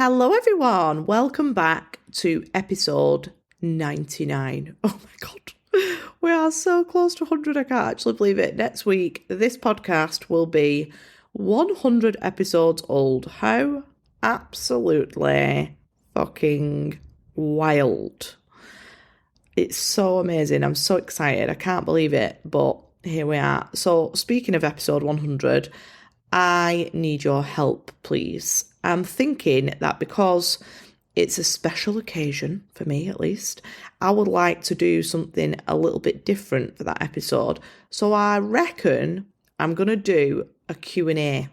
Hello everyone, welcome back to episode 99. Oh my god, we are so close to 100, I can't actually believe it. Next week, this podcast will be 100 episodes old. How absolutely fucking wild. It's so amazing, I'm so excited, I can't believe it, but here we are. So speaking of episode 100, I need your help, please. I'm thinking that because it's a special occasion, for me at least, I would like to do something a little bit different for that episode. So I reckon I'm going to do a Q&A.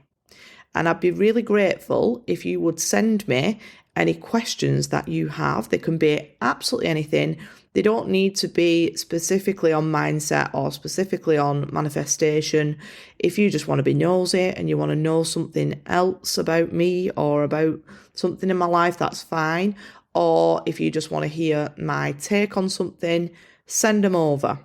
And I'd be really grateful if you would send me any questions that you have. They can be absolutely anything. They don't need to be specifically on mindset or specifically on manifestation. If you just want to be nosy and you want to know something else about me or about something in my life, that's fine. Or if you just want to hear my take on something, send them over.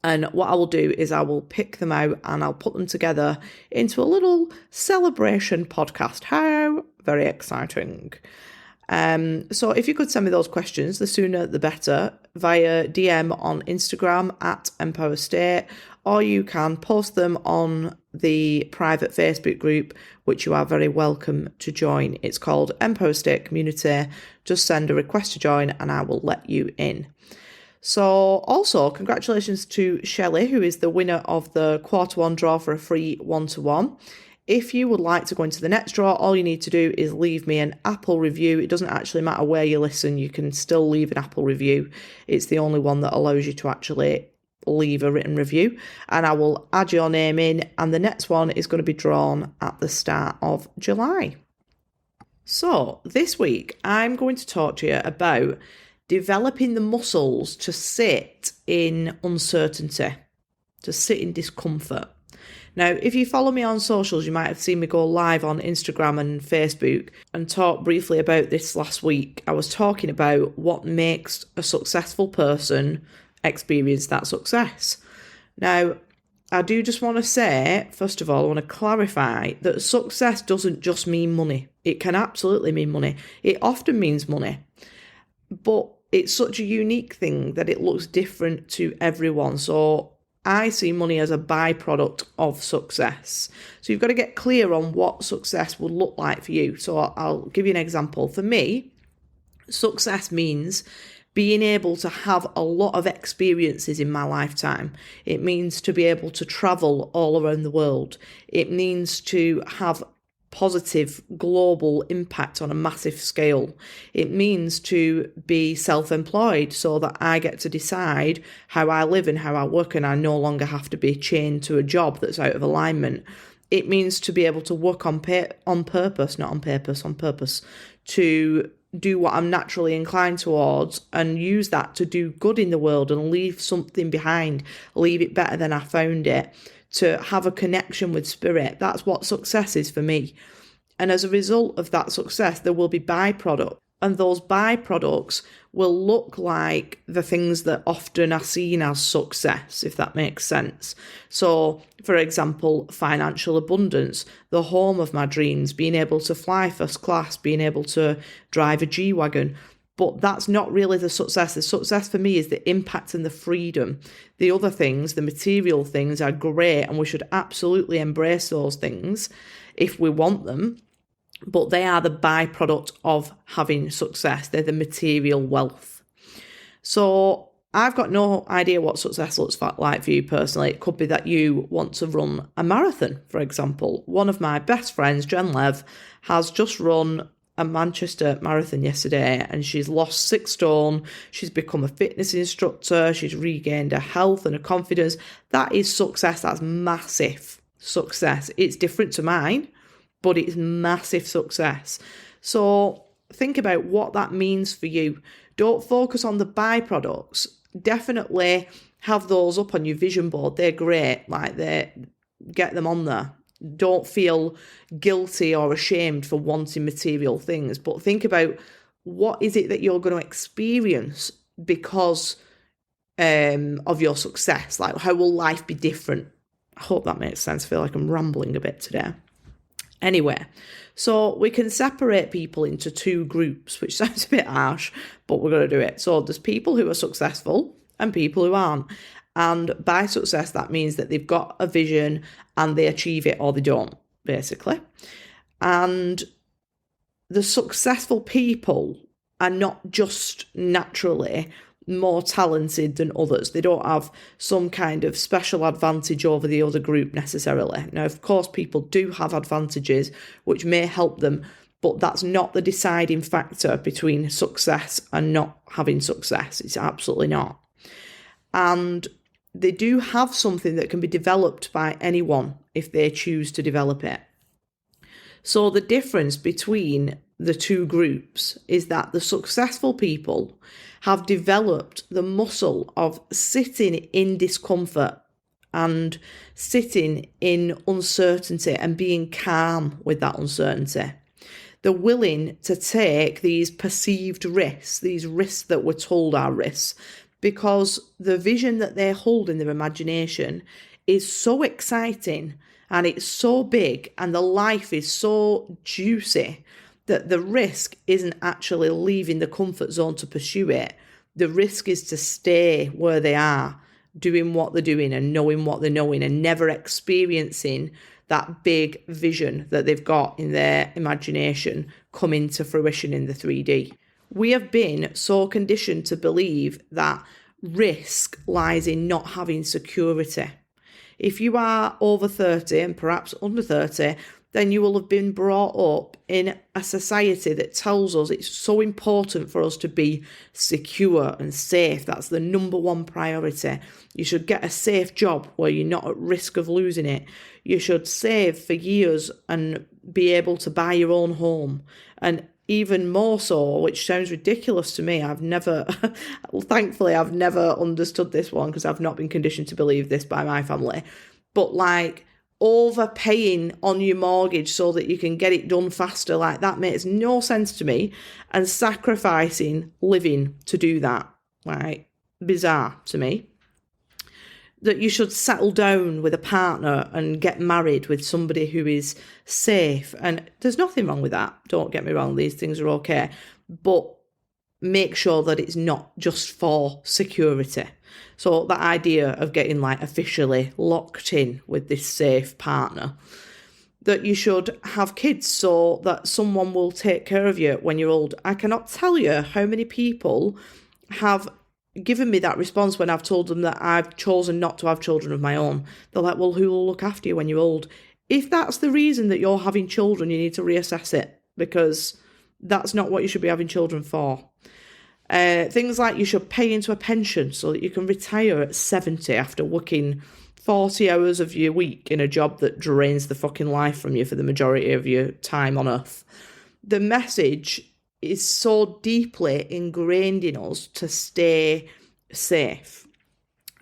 And what I will do is I will pick them out and I'll put them together into a little celebration podcast. How very exciting. So if you could send me those questions, the sooner the better, via DM on Instagram at Empower State, or you can post them on the private Facebook group, which you are very welcome to join. It's called Empower State Community. Just send a request to join and I will let you in. So also, congratulations to Shelley, who is the winner of the quarter one draw for a free one-to-one. If you would like to go into the next draw, all you need to do is leave me an Apple review. It doesn't actually matter where you listen, you can still leave an Apple review. It's the only one that allows you to actually leave a written review. And I will add your name in, and the next one is going to be drawn at the start of July. So this week, I'm going to talk to you about developing the muscles to sit in uncertainty, to sit in discomfort. Now, if you follow me on socials, you might have seen me go live on Instagram and Facebook and talk briefly about this last week. I was talking about what makes a successful person experience that success. Now, I do just want to say, first of all, I want to clarify that success doesn't just mean money. It can absolutely mean money. It often means money. But it's such a unique thing that it looks different to everyone. So I see money as a byproduct of success. So you've got to get clear on what success would look like for you. So I'll give you an example. For me, success means being able to have a lot of experiences in my lifetime. It means to be able to travel all around the world. It means to have positive global impact on a massive scale. It means to be self-employed so that I get to decide how I live and how I work, and I no longer have to be chained to a job that's out of alignment. It means to be able to work on purpose, to do what I'm naturally inclined towards and use that to do good in the world and leave something behind, leave it better than I found it, to have a connection with spirit. That's what success is for me. And as a result of that success, there will be byproducts. And those byproducts will look like the things that often are seen as success, if that makes sense. So, for example, financial abundance, the home of my dreams, being able to fly first class, being able to drive a G-Wagon. But that's not really the success. The success for me is the impact and the freedom. The other things, the material things, are great, and we should absolutely embrace those things if we want them. But they are the byproduct of having success. They're the material wealth. So I've got no idea what success looks like for you personally. It could be that you want to run a marathon, for example. One of my best friends, Jen Lev, has just run a Manchester marathon yesterday, and she's lost 6 stone. She's become a fitness instructor. She's regained her health and her confidence. That is success. That's massive success. It's different to mine, but it's massive success. So think about what that means for you. Don't focus on the byproducts. Definitely have those up on your vision board. They're great. Get them on there. Don't feel guilty or ashamed for wanting material things, but think about what is it that you're going to experience because of your success. Like, how will life be different? I hope that makes sense. I feel like I'm rambling a bit today. Anyway, so we can separate people into two groups, which sounds a bit harsh, but we're going to do it. So there's people who are successful and people who aren't. And by success, that means that they've got a vision and they achieve it or they don't, basically. And the successful people are not just naturally more talented than others. They don't have some kind of special advantage over the other group necessarily. Now, of course, people do have advantages which may help them, but that's not the deciding factor between success and not having success. It's absolutely not. And they do have something that can be developed by anyone if they choose to develop it. So the difference between the two groups is that the successful people have developed the muscle of sitting in discomfort and sitting in uncertainty and being calm with that uncertainty. They're willing to take these perceived risks, these risks that we're told are risks, because the vision that they hold in their imagination is so exciting and it's so big and the life is so juicy that the risk isn't actually leaving the comfort zone to pursue it. The risk is to stay where they are, doing what they're doing and knowing what they're knowing and never experiencing that big vision that they've got in their imagination come into fruition in the 3D. We have been so conditioned to believe that risk lies in not having security. If you are over 30 and perhaps under 30, then you will have been brought up in a society that tells us it's so important for us to be secure and safe. That's the number one priority. You should get a safe job where you're not at risk of losing it. You should save for years and be able to buy your own home. And even more so, which sounds ridiculous to me, thankfully I've never understood this one because I've not been conditioned to believe this by my family, but like overpaying on your mortgage so that you can get it done faster, like that makes no sense to me, and sacrificing living to do that, right? Bizarre to me. That you should settle down with a partner and get married with somebody who is safe. And there's nothing wrong with that. Don't get me wrong. These things are okay. But make sure that it's not just for security. So that idea of getting like officially locked in with this safe partner. That you should have kids so that someone will take care of you when you're old. I cannot tell you how many people have given me that response when I've told them that I've chosen not to have children of my own. They're like, well, who will look after you when you're old? If that's the reason that you're having children, you need to reassess it, because that's not what you should be having children for. Things like you should pay into a pension so that you can retire at 70 after working 40 hours of your week in a job that drains the fucking life from you for the majority of your time on earth. The message is so deeply ingrained in us to stay safe.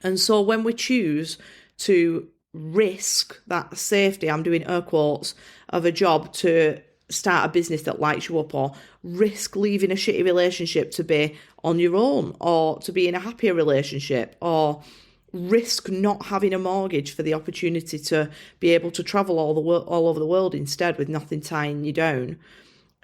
And so when we choose to risk that safety, I'm doing air quotes, of a job to start a business that lights you up, or risk leaving a shitty relationship to be on your own, or to be in a happier relationship, or risk not having a mortgage for the opportunity to be able to travel all over the world instead with nothing tying you down.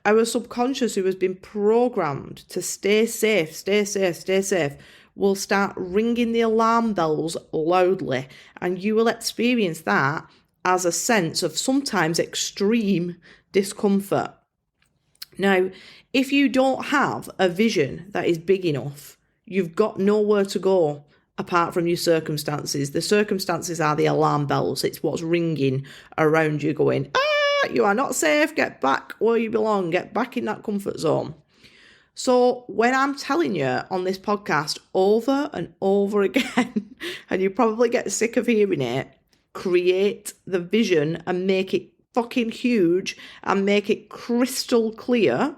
Our subconscious, who has been programmed to stay safe, will start ringing the alarm bells loudly, and you will experience that as a sense of sometimes extreme discomfort. Now, if you don't have a vision that is big enough, you've got nowhere to go apart from your circumstances. The circumstances are the alarm bells. It's what's ringing around you going, you are not safe, get back where you belong, get back in that comfort zone. So when I'm telling you on this podcast over and over again, and you probably get sick of hearing it, create the vision and make it fucking huge and make it crystal clear,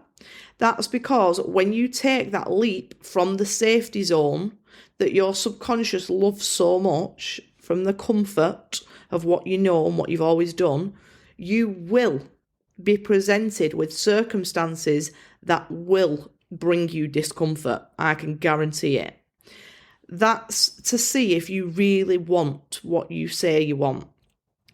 that's because when you take that leap from the safety zone that your subconscious loves so much, from the comfort of what you know and what you've always done, you will be presented with circumstances that will bring you discomfort. I can guarantee it. That's to see if you really want what you say you want.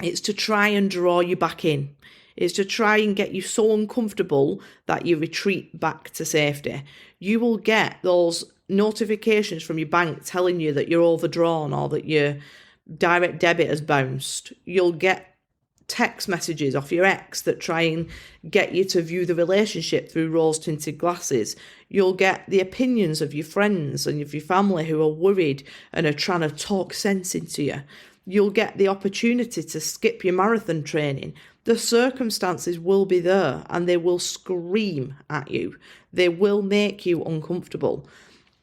It's to try and draw you back in. is to try and get you so uncomfortable that you retreat back to safety. You will get those notifications from your bank telling you that you're overdrawn or that your direct debit has bounced. You'll get text messages off your ex that try and get you to view the relationship through rose-tinted glasses. You'll get the opinions of your friends and of your family who are worried and are trying to talk sense into you. You'll get the opportunity to skip your marathon training. The circumstances will be there and they will scream at you. They will make you uncomfortable.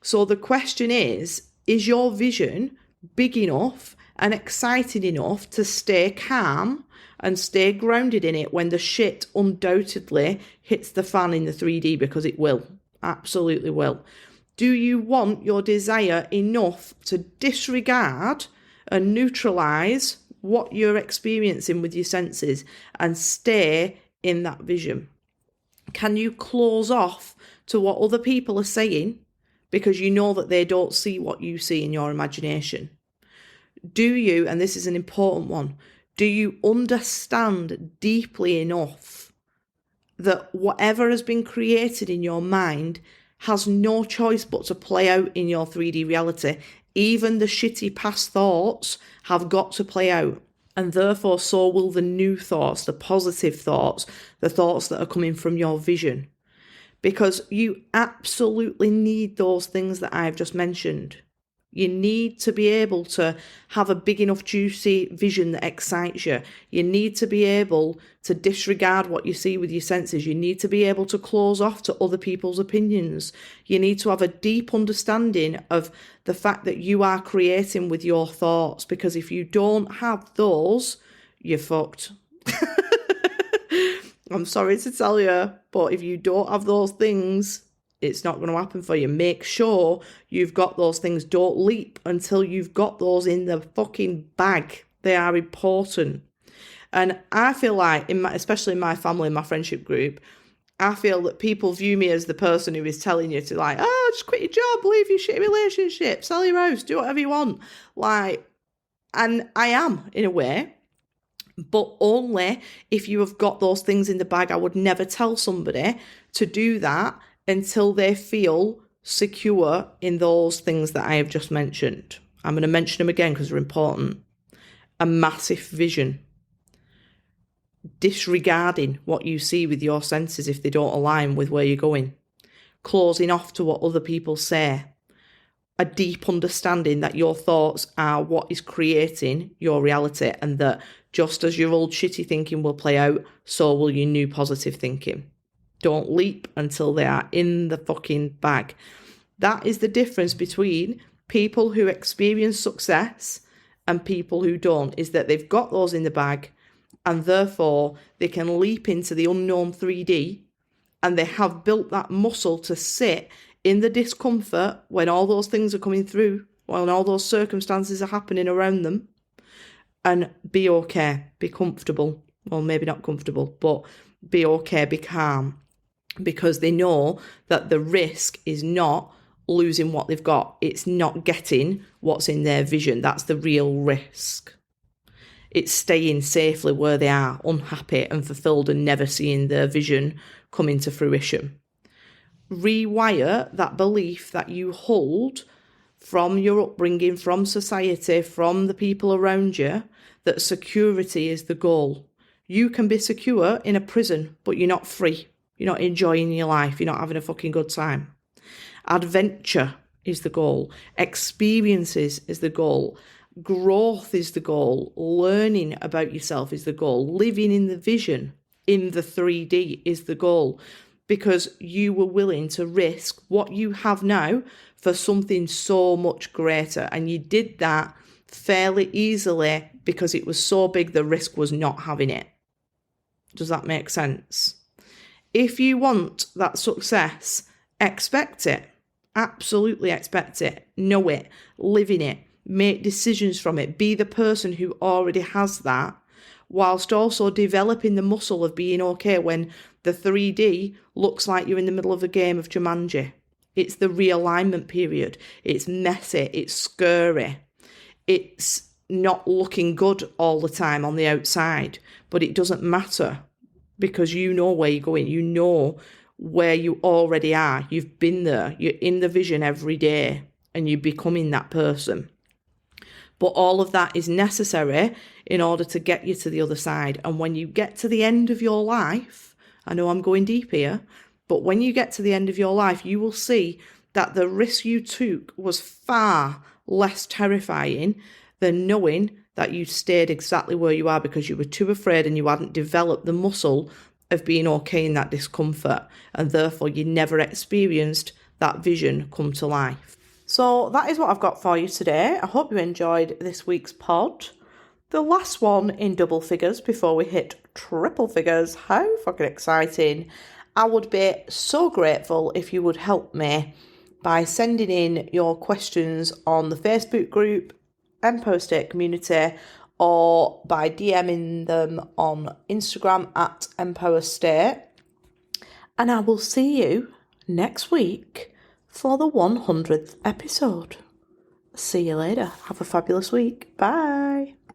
So the question is your vision big enough and exciting enough to stay calm and stay grounded in it when the shit undoubtedly hits the fan in the 3D, because it will, absolutely will. Do you want your desire enough to disregard and neutralise what you're experiencing with your senses and stay in that vision? Can you close off to what other people are saying because you know that they don't see what you see in your imagination? Do you, and this is an important one, do you understand deeply enough that whatever has been created in your mind has no choice but to play out in your 3D reality? Even the shitty past thoughts have got to play out. And therefore, so will the new thoughts, the positive thoughts, the thoughts that are coming from your vision. Because you absolutely need those things that I've just mentioned. You need to be able to have a big enough juicy vision that excites you. You need to be able to disregard what you see with your senses. You need to be able to close off to other people's opinions. You need to have a deep understanding of the fact that you are creating with your thoughts, because if you don't have those, you're fucked. I'm sorry to tell you, but if you don't have those things, it's not going to happen for you. Make sure you've got those things. Don't leap until you've got those in the fucking bag. They are important. And I feel like, especially in my family, my friendship group, I feel that people view me as the person who is telling you to just quit your job, leave your shitty relationship, sell your house, do whatever you want. And I am, in a way, but only if you have got those things in the bag. I would never tell somebody to do that until they feel secure in those things that I have just mentioned. I'm going to mention them again because they're important. A massive vision. Disregarding what you see with your senses if they don't align with where you're going. Closing off to what other people say. A deep understanding that your thoughts are what is creating your reality, and that just as your old shitty thinking will play out, so will your new positive thinking. Don't leap until they are in the fucking bag. That is the difference between people who experience success and people who don't, is that they've got those in the bag and therefore they can leap into the unknown 3D, and they have built that muscle to sit in the discomfort when all those things are coming through, when all those circumstances are happening around them, and be okay, be comfortable. Well, maybe not comfortable, but be okay, be calm. Because they know that the risk is not losing what they've got. It's not getting what's in their vision. That's the real risk. It's staying safely where they are, unhappy and fulfilled, and never seeing their vision come into fruition. Rewire that belief that you hold from your upbringing, from society, from the people around you, that security is the goal. You can be secure in a prison, but you're not free. You're not enjoying your life. You're not having a fucking good time. Adventure is the goal. Experiences is the goal. Growth is the goal. Learning about yourself is the goal. Living in the vision, in the 3D, is the goal. Because you were willing to risk what you have now for something so much greater. And you did that fairly easily because it was so big, the risk was not having it. Does that make sense? If you want that success, expect it. Absolutely expect it. Know it. Live in it. Make decisions from it. Be the person who already has that, whilst also developing the muscle of being okay when the 3D looks like you're in the middle of a game of Jumanji. It's the realignment period. It's messy. It's scary. It's not looking good all the time on the outside, but it doesn't matter. because you know where you're going. You know where you already are. You've been there. You're in the vision every day and you're becoming that person. But all of that is necessary in order to get you to the other side. And when you get to the end of your life, I know I'm going deep here, but when you get to the end of your life, you will see that the risk you took was far less terrifying than knowing that you stayed exactly where you are because you were too afraid and you hadn't developed the muscle of being okay in that discomfort, and therefore you never experienced that vision come to life. So that is what I've got for you today. I hope you enjoyed this week's pod. The last one in double figures before we hit triple figures. How fucking exciting. I would be so grateful if you would help me by sending in your questions on the Facebook group, Empower State Community, or by DMing them on Instagram at Empower State. And I will see you next week for the 100th episode. See you later. Have a fabulous week. Bye.